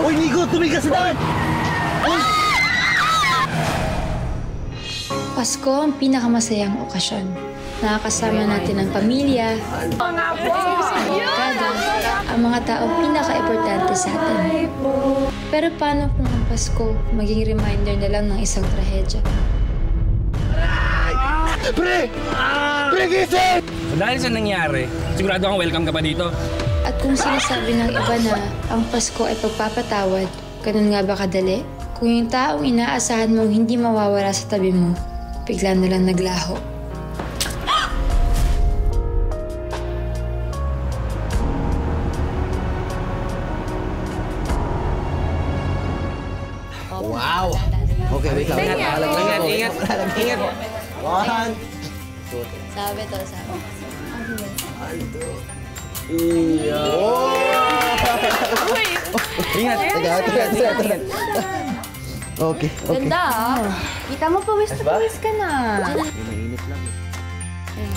Uy, Nico! Tumigil ka sa daan! Pasko ang pinakamasayang okasyon. Nakakasama natin ang pamilya, barkada, ang mga taong pinaka-importante sa atin. Pero paano kung ang Pasko maging reminder na lang ng isang trahedya? Pre! Pre, gising! Dahil sa nangyari, sigurado kang welcome ka pa dito. At kung sinasabi ng iba na ang Pasko ay pagpapatawad, ganun nga ba kadali? Kung yung taong inaasahan mong hindi mawawala sa tabi mo, bigla na lang naglaho. Wow! Okay, wait lang. Ingat. 1, 2, Sabi to, sabi. Ingat. Teka. Okay. Ganda ah. Kita mo, pawis ka na. Mainit lang.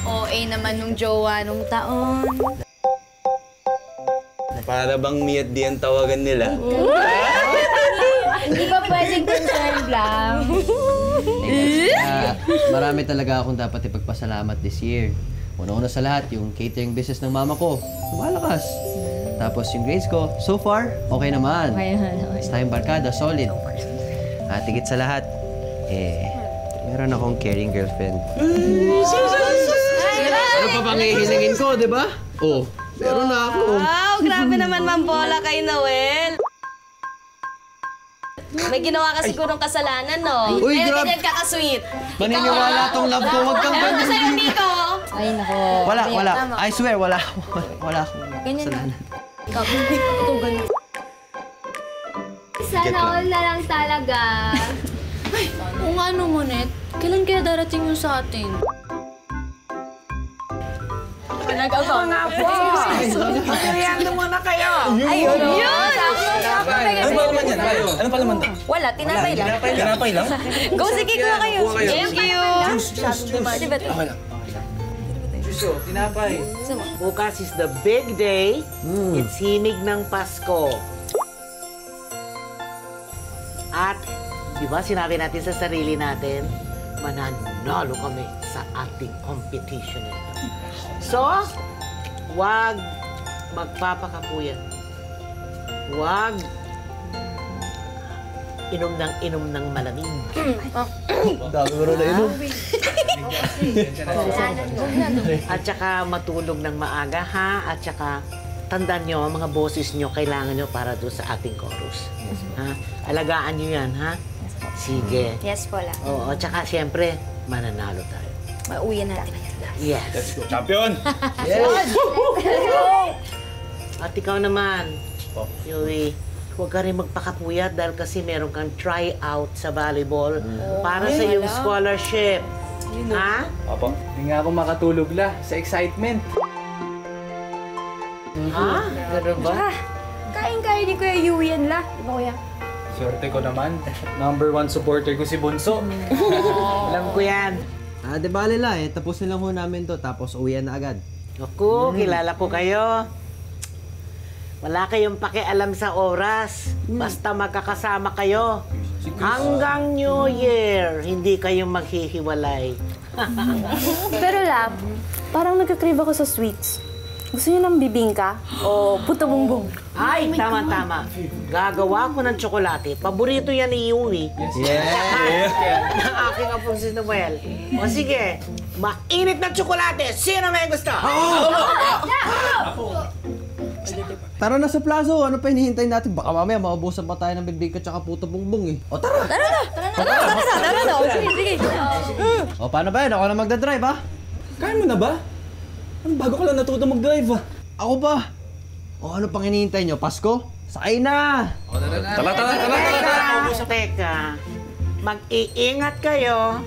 OA naman nung jowa nung taon. Para bang me at D ang tawagan nila. Hindi ba pwedeng concerned lang? Marami talaga akong dapat ipagpasalamat this year. Una-una sa lahat, yung catering business ng mama ko, lumalakas. Tapos yung grades ko, so far, okay naman. This time barkada, solid. At higit sa lahat, meron akong caring girlfriend. Ano pa bang ihilingin ko, di ba? Oh, meron na ako. Wow, grabe naman mambola kay Noel. May ginawa ka sigurong kasalanan, no? Uy, Kaya grabe. ganyan ka-sweet. Maniniwala tong love ko, wag kang Ano ganun. sa'yo, Nico? Ay, nako. Wala. I swear, wala akong kasalanan. Sana all na lang talaga. Kung ano, Monet, kailan kaya darating yung sa atin? Nag-agaw nga po. Kayando muna kayo. Ayun! Ano pa naman yan? Ano pa naman? Wala, tinapay lang. Tinapay lang? Go, sige, kuha kayo. Thank you. So, tinapay. Bukas is the big day. It's himig ng Pasko. At, di ba sinabi natin sa sarili natin, mananalo kami sa ating competition na ito. So, wag magpapakapuyan. Wag inom ng malamig. Dami mo na inom. At saka matulog ng maaga, ha? At saka tandaan nyo, ang mga boses nyo, kailangan nyo para doon sa ating chorus. Ha? Alagaan nyo yan, ha? Sige. Yes po lang. Oo, at saka siyempre, mananalo tayo. Mauwi na natin. Yes. Let's go. Champion! Yes! At ikaw naman, Yui, huwag ka rin magpakapuyat dahil kasi meron kang try-out sa volleyball para sa iyong scholarship. Ha? Opo. Hindi nga ako makatulog la sa excitement. Ha? Gano'n ba? Kain-kain ni Kuya Yui yan la. Di ba, Kuya? Swerte ko naman. Number 1 supporter ko si Bunso. Alam ko yan. Di ba nila tapusin lang ho namin to, tapos uwian na agad. Naku, kilala ko kayo. Wala kayong pakialam sa oras. Basta magkakasama kayo. Hanggang New Year, hindi kayong maghihiwalay. Pero la, parang nagka-crave ako sa sweets. Gusto niyo ng bibingka o puto bongbong? Ay, tama-tama. Gagawa ko ng tsokolate. Paborito yan ni Yui. Yes! Ng aking apo si Noel. O sige, mainit na tsokolate. Sino may gusto? Tara na sa plazo, ano pa hinihintay natin? Baka mamaya maubusan pa tayo ng bibig at saka puto bongbong eh. O tara! Tara na. Sige. O paano ba yun? Ako na magdadrive ha? Kaya mo na ba? Ano, bago ka lang natuto mag-drive ah. Ako ba? O ano pang hinihintay nyo? Pasko? Sakay na! Teka, mag-iingat kayo.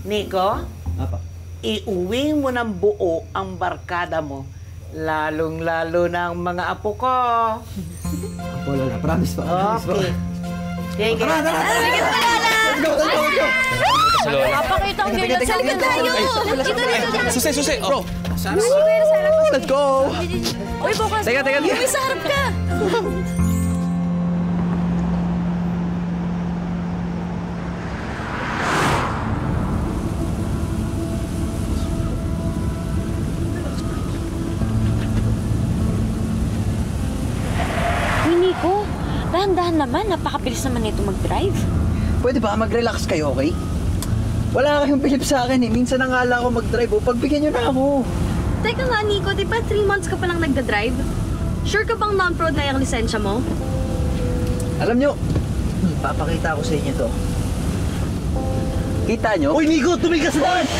Nico, Apa? iuwi mo ng buo ang barkada mo. Lalong-lalo na ang mga apo ko. Apo lola, promise pa. Okay. Sige. Let's go! Papakita ang ganyan. Sa likod tayo. Susi! Oh! Let's go! Uy, bukas. Teka. Uy, sa harap ka. Dahan-dahan naman, napakabilis naman nito mag-drive. Pwede ba mag-relax kayo, okay? Wala kayong bilib sa akin eh. Minsan na nga lang ako mag-drive. Pagbigyan nyo na ako. Teka nga, Nico, di ba 3 months ka palang nagda-drive? Sure ka bang non-prod na yung lisensya mo? Alam nyo, papakita ko sa inyo to. Kita nyo? Uy, Nico! Tumigil ka sa daan!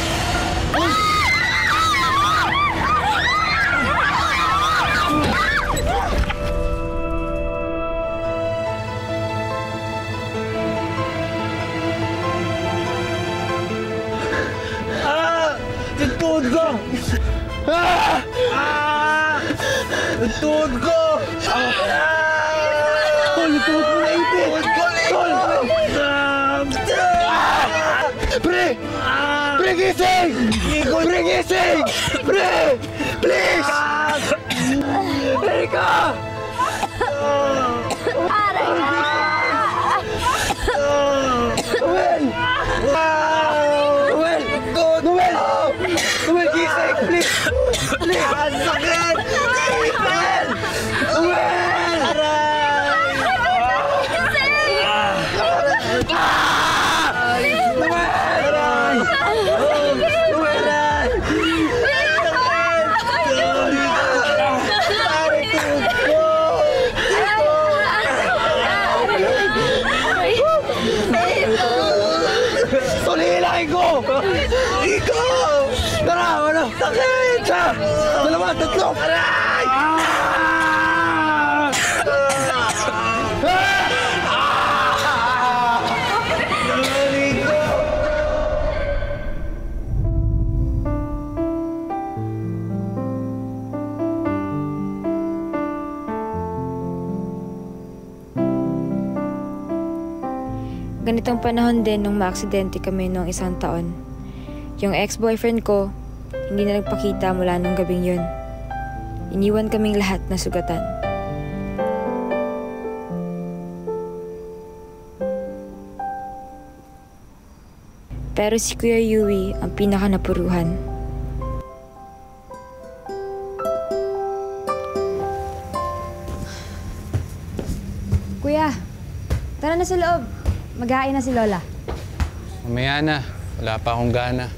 Tuhod ko! Yung tuhod ko! Tol, yung tuhod mo naipit! Tol! Pre! Pre, gising! Pre, gising! Pre! Please! Erika! Noel! Noel! Noel! Noel, gising! Please! Please! Ang sakit! Noel! Noel! Aray! Noel! Aray! Noel! Tulilain ko! Ikaw! Tara, ano? Sakit! Sa! Dalawa, tatlo! Aray! Ganitong panahon din nung maaksidente kami noong 1 taon. Yung ex-boyfriend ko, hindi na nagpakita mula nung gabing yun. Iniwan kaming lahat na sugatan. Pero si Kuya Yui ang pinaka-napuruhan. Kuya, tara na sa loob. Mag-hain na si Lola. Mamaya na. Wala pa akong gana.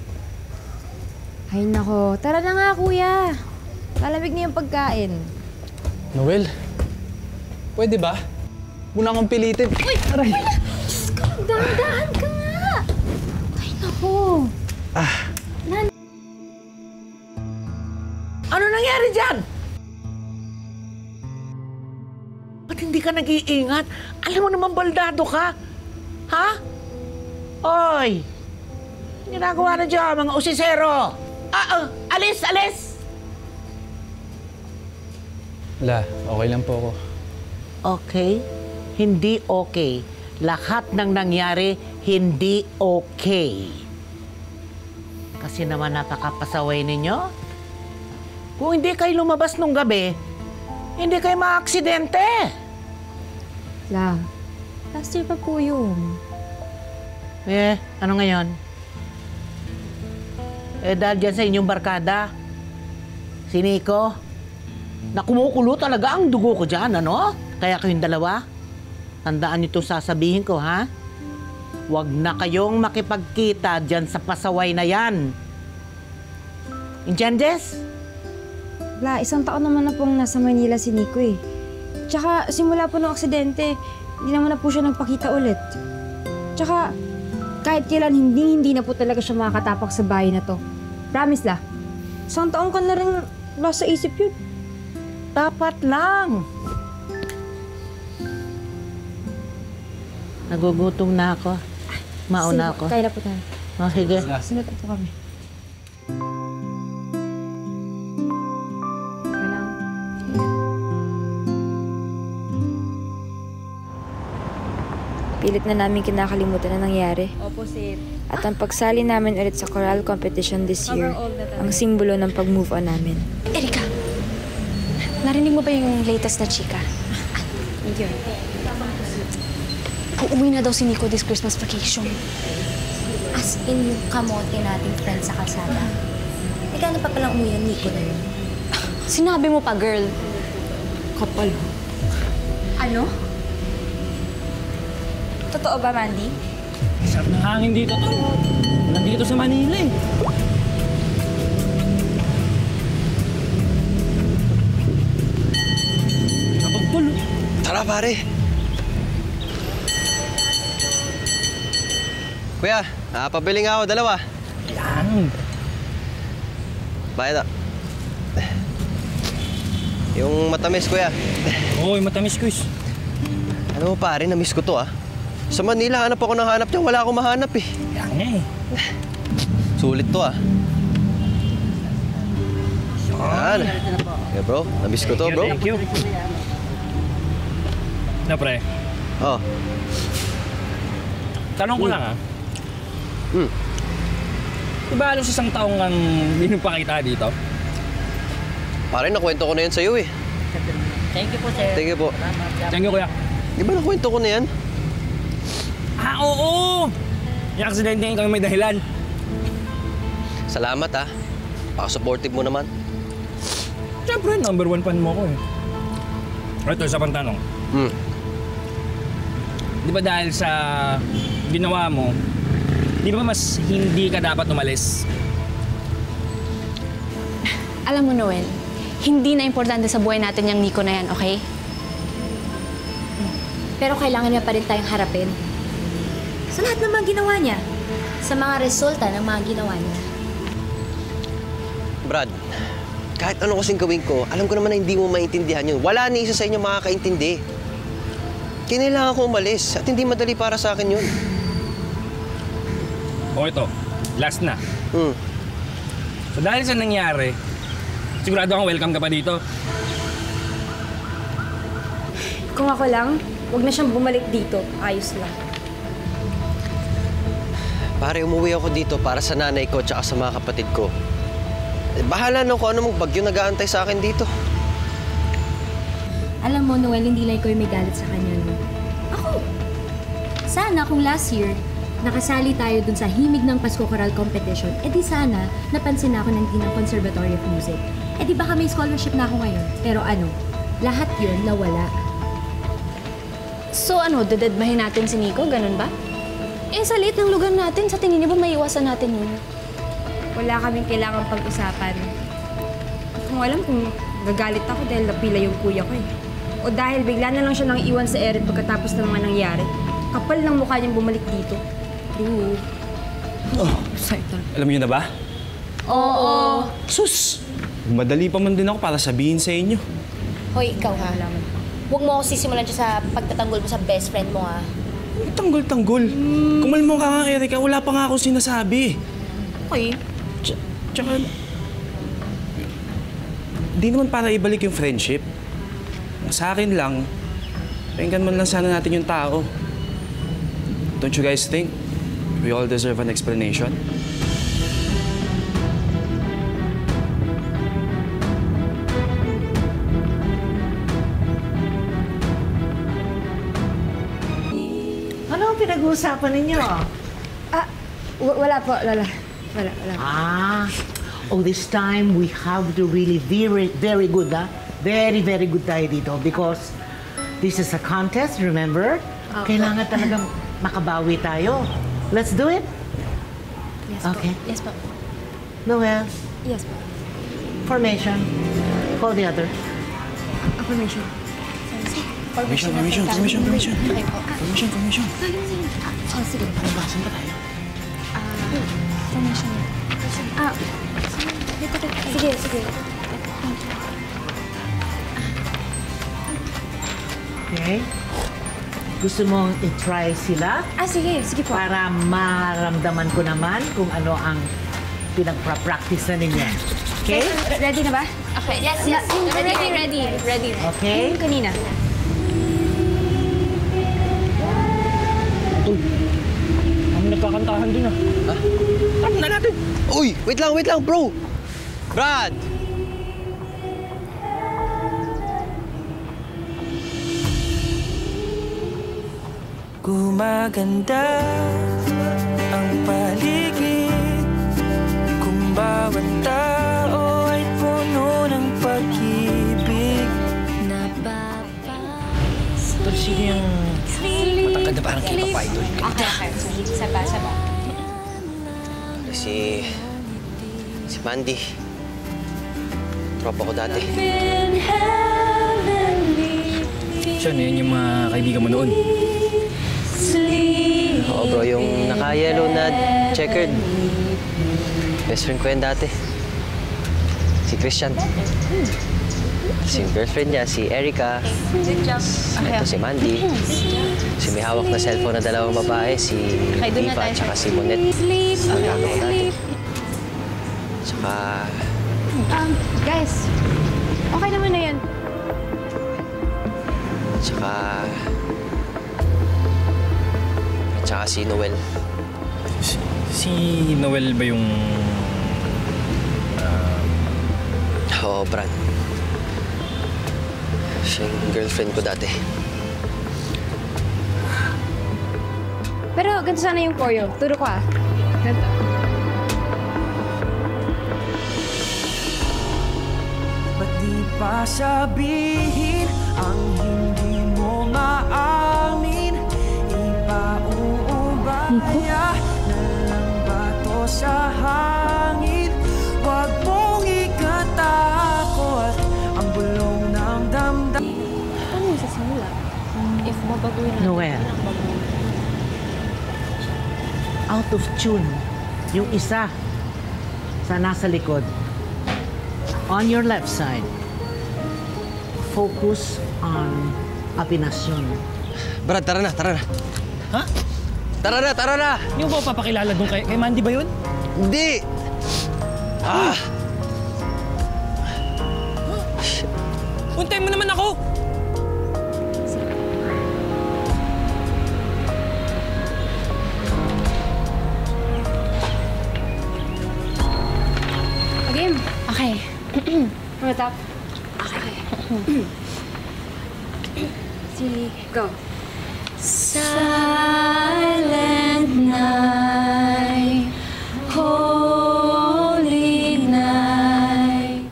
Ay nako, tara na nga kuya. Lalamig na yung pagkain. Noel, pwede ba? Muna akong pilitin. Uy! Aray! Diyos ka, dahan-dahan ka nga! Ay nako. Ano nangyari dyan? Ba't hindi ka nag-iingat? Alam mo naman baldado ka. Ha? Oy! Ginagawa na dyan, mga usisero! Alis! Alis! Wala, okay lang po ako. Okay? Hindi okay. Lahat ng nangyari, hindi okay. Kasi naman napakapasaway ninyo. Kung hindi kayo lumabas nung gabi, hindi kayo maaksidente. La, last year pa po yun. Ano ngayon? Dahil dyan sa inyong barkada, si Nico, na kumukulo talaga ang dugo ko dyan, ano? Kaya kayong dalawa, tandaan niyo itong sasabihin ko, ha? Huwag na kayong makipagkita dyan sa pasaway na yan. Intiendes? La, 1 taon naman na pong nasa Manila si Nico eh. Tsaka simula po ng aksidente, hindi naman na po siya nagpakita ulit. Tsaka kahit kailan hindi na po talaga siya makakatapak sa bahay na to. Promise la. 1 taon ka na rin wala sa isip yun. Dapat lang. Nagugutom na ako. Mauna ako. Kaya na po tayo. Sige. Sunod po kami. Pilit na namin kinakalimutan na nangyari. Opposite. At ang pagsali namin ulit sa choral competition this year, ang simbolo ng pag-move on namin. Erika, narinig mo ba yung latest na chika? Yun. Uuwi na daw si Nico this Christmas vacation. As in yung kamote nating friend sa kalsada. Ikaw na pa palang umuwi yung Nico na yun. Sinabi mo pa, girl. Kapal. Ano? Totoo ba, Mandy? Sarap ng hangin dito, tol. Nandito sa Manila eh. Napagtol. Tara, pare. Kuya, pabili nga ako, dalawa. Yan. Bayad. Yung matamis, kuya. Oo, yung matamis, Chris. Ano mo, pare, na-miss ko to, Sa Manila, hanap ako ng hanap niya. Wala akong mahanap, eh. Yan nga eh. Sulit to, Yan. Okay, bro. Na-miss ko to, bro. Thank you. Na, pre. Oh. Tanong ko lang, Diba halos isang taong kang hindi pa kita dito? Pare, nakwento ko na yan sa'yo, eh. Thank you po, sir. Thank you po. Thank you, kuya. Di ba nakwento ko na yan? Oo! Yung aksidente kami may dahilan. Salamat, Paka-supportive mo naman. Siyempre, number 1 fan mo ko eh. Ito, isa pang tanong. Di ba dahil sa ginawa mo, di ba mas hindi ka dapat umalis? Alam mo, Noel, hindi na importante sa buhay natin yung Nico na yan, okay? Pero kailangan niya pa rin tayong harapin. Sa lahat ng mga ginawa niya. Sa mga resulta ng mga ginawa niya. Brad, kahit ano kasing gawin ko, alam ko naman na hindi mo maintindihan yun. Wala ni isa sa inyo makakaintindi. Kinailangan ko umalis at hindi madali para sa akin yun. O ito, last na. So dahil sa nangyari, sigurado kang welcome ka pa dito. Kung ako lang, huwag na siyang bumalik dito. Ayos lang. Pare, umuwi ako dito para sa nanay ko at sa mga kapatid ko. Bahala na kung ano mong bagyo nag-aantay sa akin dito. Alam mo, Noel, hindi lang ikaw yung may galit sa kanya, no? Ako! Sana kung last year, nakasali tayo dun sa himig ng Pasko Choral Competition, di sana napansin na ako ng Dean ng Conservatory of Music. Di baka may scholarship na ako ngayon. Pero ano, lahat yun nawala. So ano, dadadbahin natin si Nico? Ganun ba? Sa liit ng lugar natin, sa tingin niyo ba may iwasan natin yun? Wala kaming kailangang pag-usapan. Kung alam kung gagalit ako dahil napila yung kuya ko, O dahil bigla na lang siya nang iwan sa Erin pagkatapos ng mga nangyari. Kapal ng mukha niyang bumalik dito. True. Alam niyo na ba? Oo. Sus! Madali pa man din ako para sabihin sa inyo. Hoy, ikaw ha. Huwag mo ako sisimulan siya sa pagtatanggol mo sa best friend mo, ha? Tanggol-tanggol. Kumalmo ka nga, Erica. Wala pa nga ako sinasabi. Okay. Tsaka, di naman para ibalik yung friendship. Sa akin lang, pakinggan man lang sana natin yung tao. Don't you guys think we all deserve an explanation? Ano ang pinag-uusapan ninyo? Wala po, Lola. Wala. This time we have to really very good, Very, very good tayo dito because this is a contest, remember? Kailangan talagang makabawi tayo. Let's do it? Yes, Okay. po. Yes, po. Noel, Yes, po. formation. Call the other. Affirmation. Formation. Okay po. Formation. Sige. Palabasan ba tayo? Formation. Sige. Okay. Gusto mong i-try sila? Sige po. Para maramdaman ko naman kung ano ang pinagpa-practice na ninyo. Okay? Ready na ba? Okay. Yes. Ready. Okay? Yung kanina. Ang nagkakantahan din Tama na natin. Uy, wait lang, bro! Brad! Gumaganda ang paligid kung bawat tao ay puno ng pag-ibig. Pero sino yung ganda parang K-pop idol. Okay. Saba. Si Mandy. Tropa ko dati. Siya na yun yung mga kaibigan mo noon. Oo bro, yung naka-yellow na checkered. Best friend ko yan dati. Si Christian. Si girlfriend niya, si Erica. Ito si Mandy. Si may hawak na cellphone na dalawang babae, si Diva, tsaka si Monet. Ang kaka ko dati. Tsaka... Guys, okay naman na yan. Tsaka si Noel. Si Noel ba yung... Oo, Brad. Siya yung girlfriend ko dati. Pero ganito sana yung choreo. Turo ko Ganito. Ba't di pa sabihin ang hindi mo maamin? Ipauubaya na lang ba to sa hangin? Huwag mong ikatakot ang bulong ng damdamin. Ano yung sasimula? If babaguhin natin. Noel. Out of tune. Yung isa sa nasa likod. On your left side. Focus on apinasyon. Brad, tara na. Ha? Tara na! Hindi mo ba papakilala doon kay Mandy ba yun? Hindi! Untay mo naman ako! Game. Okay. Tumatap. Okay. Go. Silent night, holy night.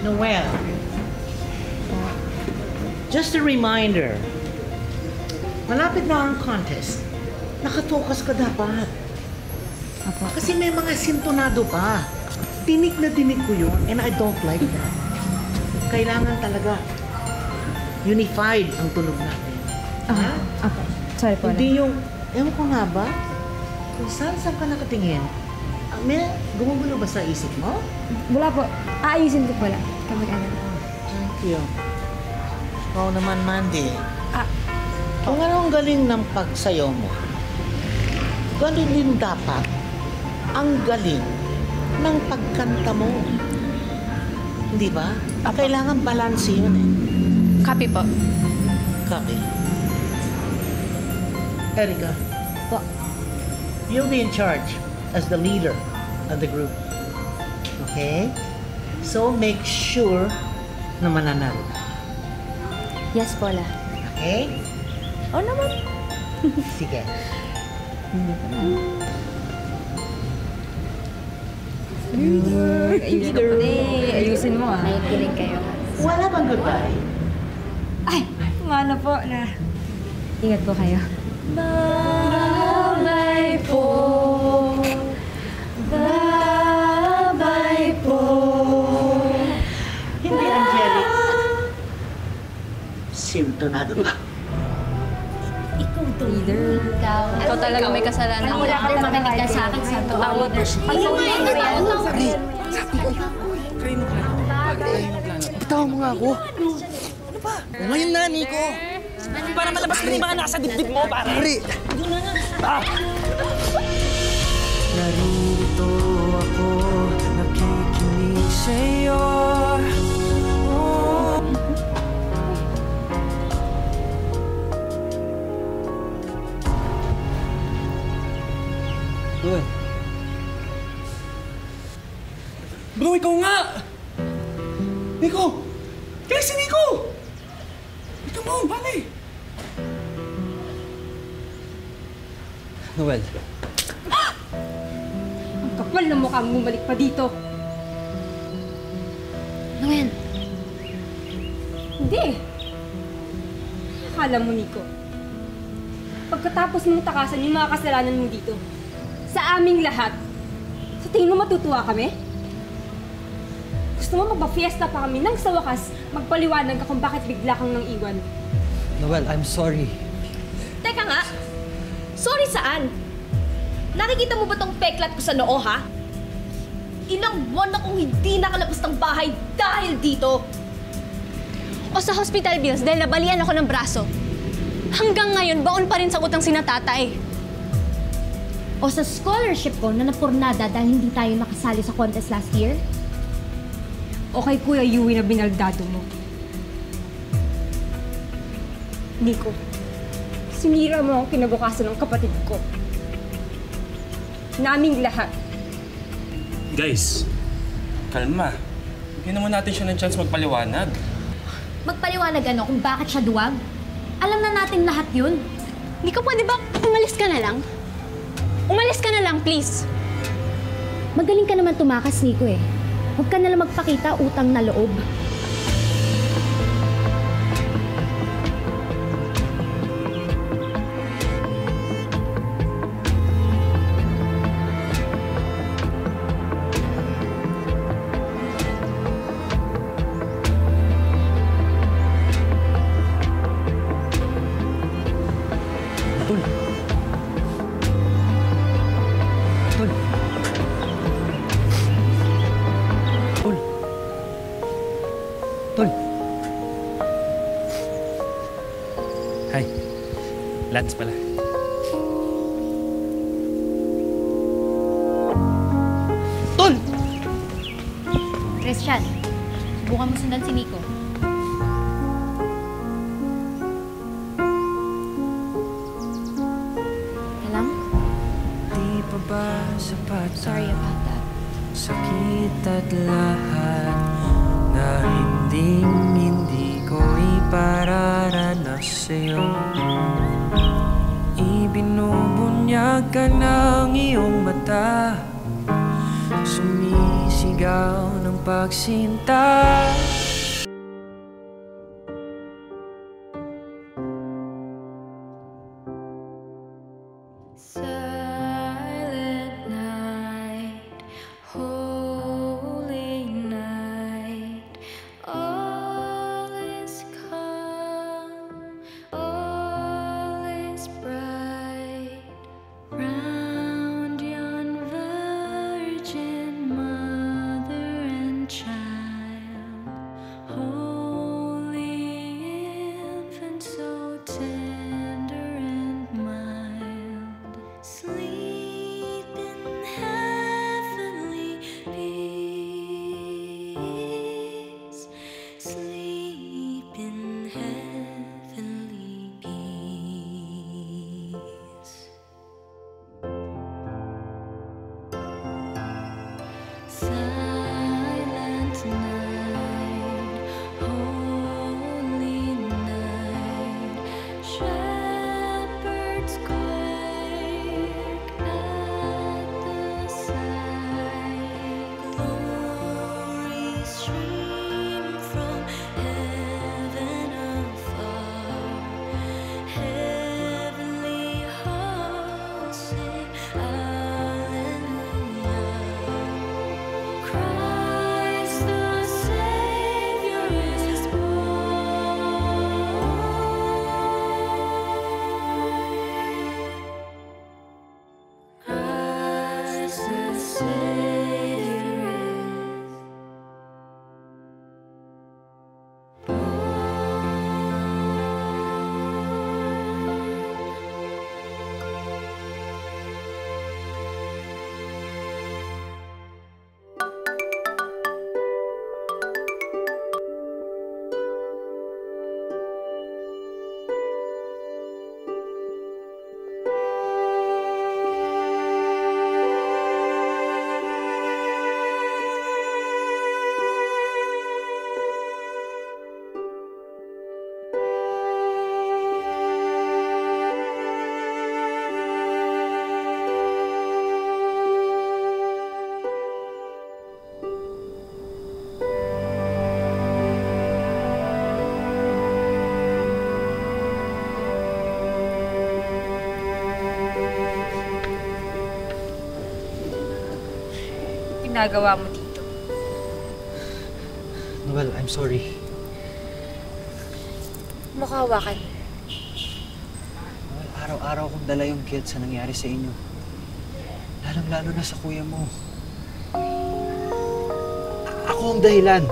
Noel. Just a reminder. Malapit na ang contest. Nakatokas ka dapat. Kasi may mga sintonado pa. Dinig na dinig ko yun, and I don't like that. Kailangan talaga unified ang tunog natin. Ha? Okay. Sorry po. Hindi yung, ewan ko nga ba, kung saan ka nakatingin, may gumugulo ba sa isip mo? Wala po. Aayusin ko pala. Kamag-anak. Thank you. Ikaw naman, Mandy. Kung ano ang galing ng pagsayaw mo, galing din dapat ang galing ng pagkanta mo. Hindi ba? Kailangan balanse yun eh. Copy po. Copy. Erica. Po. You'll be in charge as the leader of the group. Okay? So make sure na mananalo. Yes, Paula. Okay? Oo naman. Sige. Hindi pa na. Ayusin ko na ayusin mo Nakikinig kayo. Wala bang goodbye? Ay! Ano po na. Ingat po kayo. Bye-bye po. Bye-bye po. Hindi, Angelic. Sintonado pa. Ikaw talaga may kasalanan. Wala ka rin makinig ka sa akin sa tawag. Bitawan mo nga ako. Ano ba? Ngayon na, Nico. Para malabas mo yung mga nasa dibdib mo, pare. Narito ako, nakikinig sa'yo. Bro, ikaw nga! Nico! Kaya si Nico! Ito mo, bale! Noel. Ang kapal na mukha mo bumalik pa dito. Noel. Hindi. akala mo, Nico? Pagkatapos mong takasan yung mga kasalanan mo dito, sa aming lahat, sa tingin mo matutuwa kami? Gusto mo magpa-fiesta pa kami nang sa wakas magpaliwanag ka kung bakit bigla kang nang iwan? Noel, I'm sorry. Teka nga, sorry saan? Nakikita mo ba tong peklat ko sa noo, ha? Ilang buwan akong hindi nakalabas ng bahay dahil dito. O sa hospital bills dahil nabalian ako ng braso. Hanggang ngayon, baon pa rin sa utang sina tatay. O sa scholarship ko na napurnada dahil hindi tayo nakasali sa contest last year. O kay Kuya Yui na binaldado mo. Nico, sinira mo ang kinabukasan ng kapatid ko. Naming lahat. Guys, kalma. Bigyan naman natin siya ng chance magpaliwanag. Magpaliwanag ano kung bakit siya duwag? Alam na natin lahat yun. Hindi ka pwede ba umalis ka na lang? Umalis ka na lang, please. Magaling ka naman tumakas, Nico eh. Huwag ka na lang magpakita utang na loob. Hi. Lance pala. Tol! Christian, subukan mo sundan si Nico. Alam? Di pa ba sapat? Sorry about that. Sakit at lahat na hindi ko ipararanas sa'yo. Ibinubunyag ka ng iyong mata, sumisigaw ng pagsinta. Silent night, holy night, all is calm, all is bright, round yon virgin mother and child. ginagawa mo dito. Noel, I'm sorry. Makahawakan. Noel, araw-araw kong dala yung guilt sa nangyari sa inyo. Lalong-lalo na sa kuya mo. Ako ang dahilan.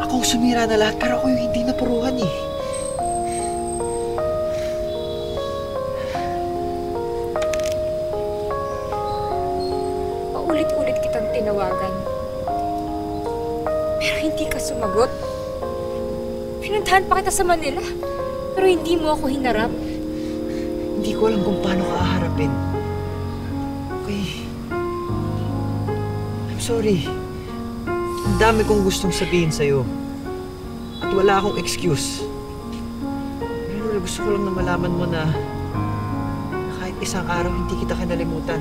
Ako ang sumira na lahat, pero ako yung hindi napuruhan eh. Paulit-ulit kitang tinawagan. Pero hindi ka sumagot. Pinuntahan pa kita sa Manila, pero hindi mo ako hinarap. Hindi ko alam kung paano ka haharapin. Okay. I'm sorry. Ang dami kong gustong sabihin sa'yo. At wala akong excuse. Pero gusto ko lang na malaman mo na kahit isang araw hindi kita kinalimutan.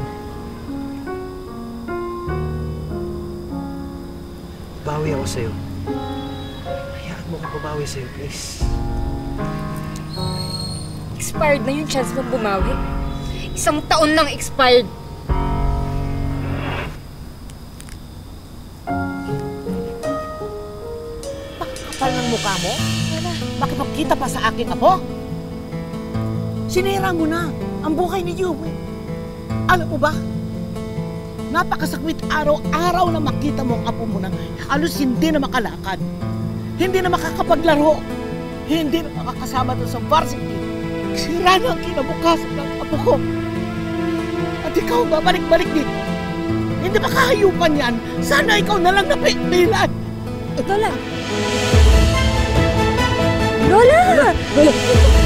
Bawi ako sa'yo. Hayaan mo kong babawi sa'yo, please. Expired na yung chance mong bumawi. 1 taon nang expired. Kapal ng mukha mo? Makipagkita pa sa akin, apo? Sinira mo na ang buhay ni Yumi. Alam mo ba? Napakasakwit araw-araw na makita mo ang apo mo na halos hindi na makalakad. Hindi na makakapaglaro. Hindi na makakasama doon sa varsity. Sira na ang kinabukasan ng apo ko. At ikaw babalik-balik dito. Hindi makahayupan yan. Sana ikaw na lang napipilan. Lola! Lola! Lola!